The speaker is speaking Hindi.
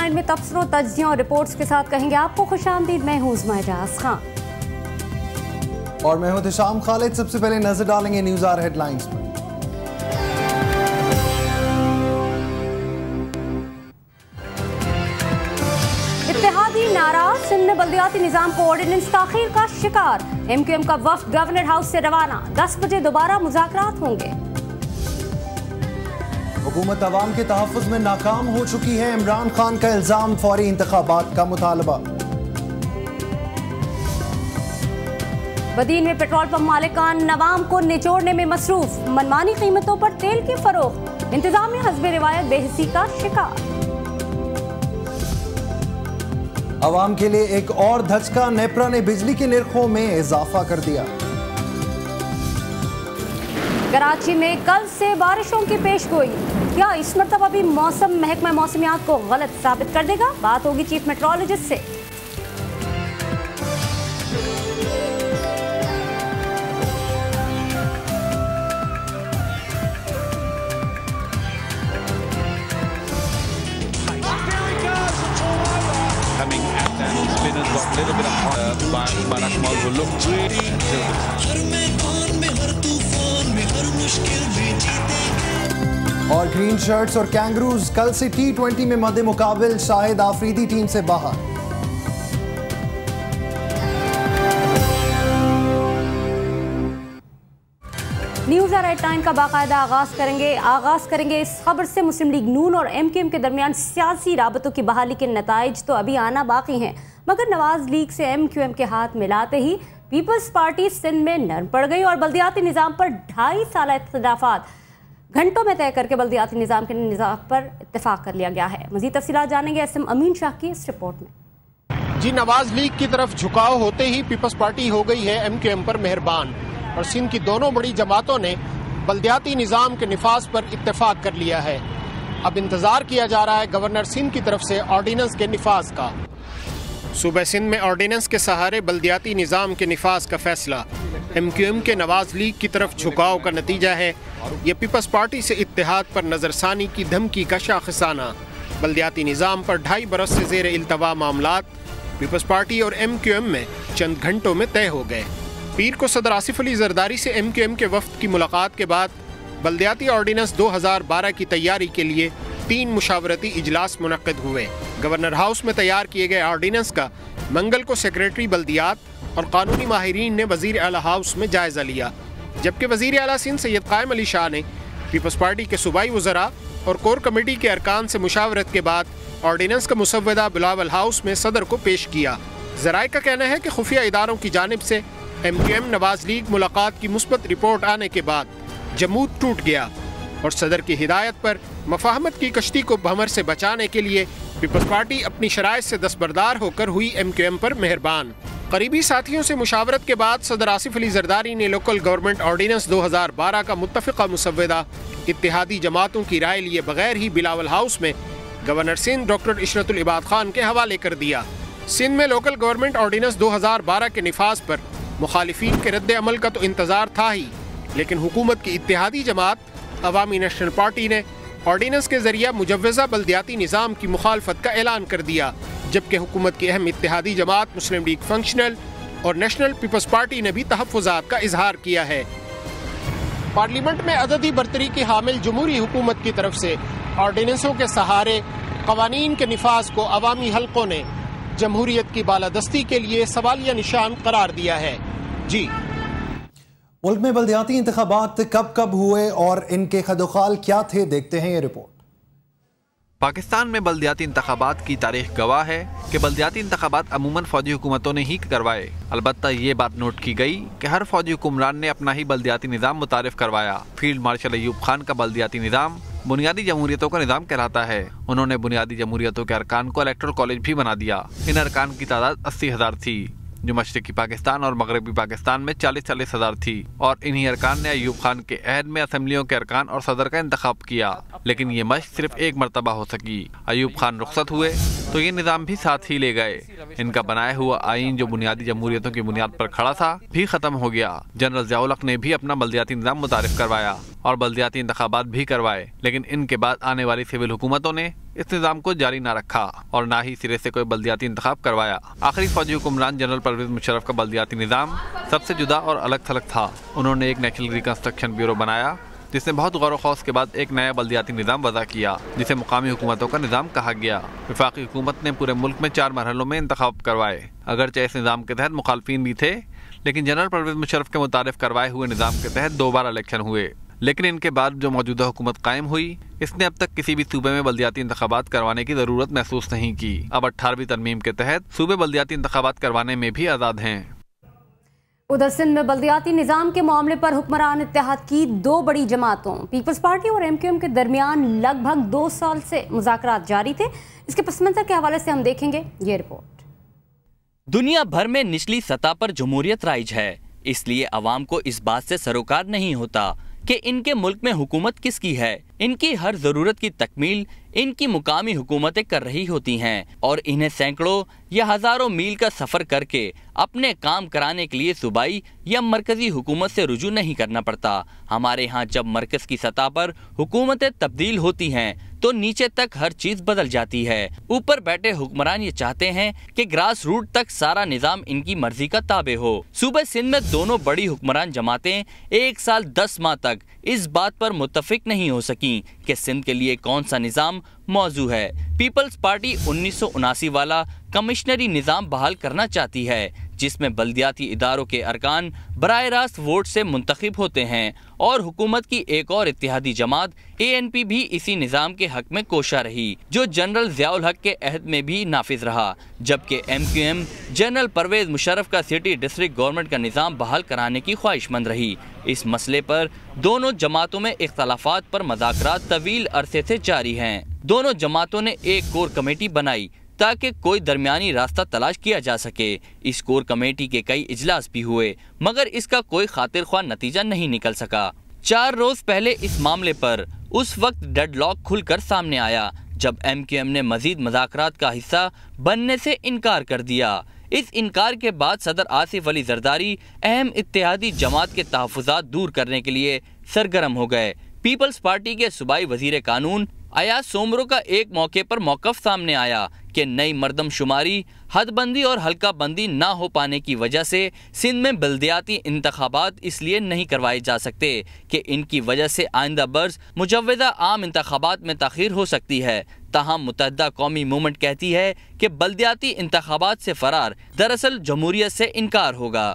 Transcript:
हेडलाइन में तबसरों, तज्जियों और रिपोर्ट्स के साथ कहेंगे आपको खुशामदीद। मैं हूं उस्मा एजाज खान और मैं हूं तिशाम खालिद। सबसे पहले नजर डालेंगे न्यूज़ आवर हेडलाइंस पर। इत्तेहादी नाराज, सिंध में बल्दियाती निजाम को ऑर्डिनेंस ताखीर का शिकार। MQM का वफ्द गवर्नर हाउस से रवाना, 10 बजे दोबारा मुज़ाकरात होंगे। हुकूमत अवाम के तहफ़्फ़ुज़ में नाकाम हो चुकी है, इमरान खान का इल्जाम, फौरी इंतखाबात का मुतालबा। बदीन में पेट्रोल पंप मालिकान नवाम को निचोड़ने में मसरूफ, मनमानी कीमतों पर तेल की फरोख्त, इंतजामिया हस्बे रिवायत बेहिसी का शिकार। अवाम के लिए एक और धचका, नेपरा ने बिजली के निर्खों में इजाफा कर दिया। कराची में कल से बारिशों की पेशगोई, क्या इस मरतबा भी मौसम महकमा मौसमियात को गलत साबित कर देगा? बात होगी चीफ मेट्रोलॉजिस्ट से। और ग्रीन शर्ट्स और कैंगरूज कल से T20 में मद्दे मुकाबिल, शाहिद आफरीदी टीम से बाहर। न्यूज़ आवर हेडलाइन का बाकायदा आगाज करेंगे इस खबर से। मुस्लिम लीग नून और MQM के दरमियान सियासी राबतों की बहाली के नताइज तो अभी आना बाकी हैं, मगर नवाज लीग से MQM के हाथ मिलाते ही पीपल्स पार्टी सिंध में नरम पड़ गई और बल्दियाती निज़ाम पर 2.5 साल इख्तिलाफात घंटों में तय करके बल्दियाती निज़ाम के निज़ाम पर इत्तेफाक कर लिया गया है। मज़ीद तफसीलात जानेंगे SM अमीन शाह की इस रिपोर्ट में। जी, नवाज लीग की तरफ झुकाव होते ही पीपल्स पार्टी हो गई है MQM पर मेहरबान और सिंध की दोनों बड़ी जमातों ने बल्दियाती निज़ाम के निफाज पर इत्तेफाक कर लिया है। अब इंतजार किया जा रहा है गवर्नर सिंध की तरफ से ऑर्डिनेंस के निफाज का। सूबे सिंध में ऑर्डिनेंस के सहारे बल्दियाती निज़ाम के निफाज का फैसला MQM के नवाज लीग की तरफ झुकाव का नतीजा है। ये पीपल्स पार्टी से इत्तेहाद पर नज़रसानी की धमकी का शाखसाना। बल्दियाती निज़ाम पर 2.5 बरस से ज़ेर इल्तवा मामलात पीपल्स पार्टी और MQM में चंद घंटों में तय हो गए। पीर को सदर आसिफ अली जरदारी से MQM के वफ्द की मुलाकात के बाद बल्दियाती ऑर्डिनेंस 2012 की तैयारी के लिए 3 मुशावरती इजलास मुनक्किद हुए। गवर्नर हाउस में तैयार किए गए ऑर्डिनेंस का मंगल को सेक्रेटरी बल्दियात और कानूनी माहिरीन ने वज़ीर आला हाउस में जायज़ा लिया, जबकि वज़ीर आला सिंध सैयद कायम अली शाह ने पीपल्स पार्टी के सूबाई वज़रा और कोर कमेटी के अरकान से मुशावरत के बाद ऑर्डिनेंस का मुसव्वदा बिलावल हाउस में सदर को पेश किया। ज़राए का कहना है कि खुफिया इदारों की जानिब से MQM नवाज लीग मुलाकात की मुस्बत रिपोर्ट आने के बाद जमूद टूट गया और सदर की हिदायत पर मफाहमत की कश्ती को भंवर से बचाने के लिए पीपल्स पार्टी अपनी शराइत से दस्तबरदार होकर हुई MQM पर मेहरबान। करीबी साथियों से मुशावरत के बाद सदर आसिफ अली जरदारी ने लोकल गवर्नमेंट ऑर्डिनेंस 2012 का मुत्तफ़िक़ा मुसव्वदा इत्तेहादी जमातों की राय लिए बगैर ही बिलावल हाउस में गवर्नर सिंध डॉक्टर इशरतुल इबाद खान के हवाले कर दिया। सिंध में लोकल गवर्नमेंट ऑर्डिनेंस 2012 के निफाज पर मुखालिफिन के रद्द अमल का तो इंतज़ार था ही, लेकिन हुकूमत की इत्तेहादी जमात अवामी नेशनल पार्टी ने ऑर्डिनेंस के जरिए मुजव्वज़ा बल्दियाती निज़ाम की मुखालफत का ऐलान कर दिया, जबकि हुकूमत की अहम इत्तेहादी जमात मुस्लिम लीग फंक्शनल और नेशनल पीपल्स पार्टी ने भी तहफ़्फ़ुज़ात का इजहार किया है। पार्लियामेंट में अददी बरतरी की हामिल जमहूरी हुकूमत की तरफ से ऑर्डिनेंसों के सहारे कवानीन के निफाज को अवामी हल्कों ने जमहूरियत की बालादस्ती के लिए सवालिया निशान करार दिया है। जी, मुल्क में बल्दियाती इंतखाबात कब हुए और इनके खदोखाल क्या थे, देखते हैं ये रिपोर्ट। पाकिस्तान में बल्दियाती इंतखाबात की तारीख गवाह है कि बल्दियाती इंतखाबात अमूमन फौजी हुकूमतों ने ही करवाए। अलबत्ता ये बात नोट की गई कि हर फौजी हुक्मरान ने अपना ही बल्दियाती निज़ाम मुतारिफ करवाया। फील्ड मार्शल अयूब खान का बल्दियाती निज़ाम बुनियादी जमहूरियतों का निज़ाम कहलाता है। उन्होंने बुनियादी जमहूरियतों के अरकान को इलेक्टोरल कॉलेज भी बना दिया। इन अरकान की तादाद 80,000 थी, जो मशरकी पाकिस्तान और मगरबी पाकिस्तान में 40-40 हज़ार थी, और इन्हीं अरकान ने अयूब खान के अहद में असम्बलियों के अरकान और सदर का इंतखाब किया। लेकिन ये मश्क सिर्फ एक मरतबा हो सकी। अयूब खान रुखसत हुए तो ये निज़ाम भी साथ ही ले गए। इनका बनाया हुआ आइन जो बुनियादी जमहूरियतों की बुनियाद पर खड़ा था भी खत्म हो गया। जनरल ज़ियाउल हक ने भी अपना बल्दियाती निज़ाम मुतारिफ करवाया और बल्दियाती इंतखाबात भी करवाए, लेकिन इनके बाद आने वाली सिविल हुकूमतों ने इस निज़ाम को जारी न रखा और न ही सिरे से कोई बल्दियाती इंतखाब करवाया। आखिरी फौजी हुक्मरान जनरल परवेज मुशर्रफ का बल्दियाती निज़ाम सबसे जुदा और अलग थलग था। उन्होंने एक नेशनल रिकंस्ट्रक्शन ब्यूरो बनाया जिसने बहुत गौर खौस के बाद एक नया बल्दियाती निज़ाम वज़ा किया जिसे मुकामी हुकूमतों का निज़ाम कहा गया। वफाकी हुकूमत ने पूरे मुल्क में 4 मरहलों में इंतखाब करवाए। अगरचे इस निज़ाम के तहत मुखालफिन भी थे, लेकिन जनरल परवेज मुशर्रफ के मुतारिफ करवाए हुए निज़ाम के तहत 2 बार इलेक्शन हुए। लेकिन इनके बाद जो मौजूदा हुकूमत कायम हुई, इसने अब तक किसी भी सूबे में बल्दियाती इंतखाबात करवाने की ज़रूरत महसूस नहीं की। अब 18वीं तरमीम के तहत सूबे बल्दियाती इंतखाबात करवाने में भी आज़ाद हैं। उधर सिंध में बल्दियाती निज़ाम के मामले पर हुक्मरान इत्तेहाद की 2 बड़ी जमातों पीपल्स पार्टी और MQM के दरमियान लगभग 2 साल से मुज़ाकरात जारी थे। इसके पस मंज़र के हवाले से हम देखेंगे ये रिपोर्ट। दुनिया भर में निचली सतह पर जमहूरियत राइज है, इसलिए अवाम को इस बात से सरोकार नहीं होता कि इनके मुल्क में हुकूमत किसकी है। इनकी हर जरूरत की तकमील इनकी मुकामी हुकूमतें कर रही होती हैं और इन्हें सैकड़ों या हजारों मील का सफर करके अपने काम कराने के लिए सूबाई या मरकजी हुकूमत से रुजू नहीं करना पड़ता। हमारे यहाँ जब मरकज की सतह पर हुकूमतें तब्दील होती हैं तो नीचे तक हर चीज बदल जाती है। ऊपर बैठे हुक्मरान ये चाहते हैं कि ग्रास रूट तक सारा निजाम इनकी मर्जी का ताबे हो। सूबे सिंध में दोनों बड़ी हुक्मरान जमातें 1 साल 10 माह तक इस बात पर मुत्तफिक नहीं हो सकी कि सिंध के लिए कौन सा निजाम मौजू है। पीपल्स पार्टी 1979 वाला कमिश्नरी निजाम बहाल करना चाहती है जिसमें बल्दियाती इदारों के अरकान बराह रास्त वोट से मुंतखब होते हैं और हुकूमत की एक और इत्तेहादी जमात ANP भी इसी निजाम के हक में कोशा रही जो जनरल ज़ियाउल हक के अहद में भी नाफिज रहा, जबकि MQM जनरल परवेज मुशर्रफ का सिटी डिस्ट्रिक्ट गवर्नमेंट का निजाम बहाल कराने की ख्वाहिशमंद रही। इस मसले पर दोनों जमातों में इख्तलाफात पर मुज़ाकरात तवील अरसे से जारी हैं। दोनों जमातों ने एक कोर कमेटी बनाई ताकि कोई दरमियानी रास्ता तलाश किया जा सके। इस कोर कमेटी के कई इजलास भी हुए मगर इसका कोई खातिर ख्वाह नतीजा नहीं निकल सका। 4 रोज पहले इस मामले पर उस वक्त डेडलॉक खुलकर सामने आया जब MQM ने मजीद मुज़ाकरात का हिस्सा बनने से इनकार कर दिया। इस इनकार के बाद सदर आसिफ अली जरदारी अहम इत्तेहादी जमात के तहफ़्फ़ुज़ात दूर करने के लिए सरगर्म हो गए। पीपल्स पार्टी के सूबाई वजीर कानून अयाज सोमरो का एक मौके पर मौक़िफ़ सामने आया कि नई मरदमशुमारी, हदबंदी और हल्का बंदी ना हो पाने की वजह से सिंध में बल्दियाती इंतखाबात इसलिए नहीं करवाए जा सकते कि इनकी वजह से आइंदा बर्स मुजव्वज़ा आम इंतखाबात में ताख़ीर हो सकती है। ताहम मुत्तहदा कौमी मूवमेंट कहती है कि बल्दियाती इंतखाबात से फरार दरअसल जमहूरियत से इनकार होगा।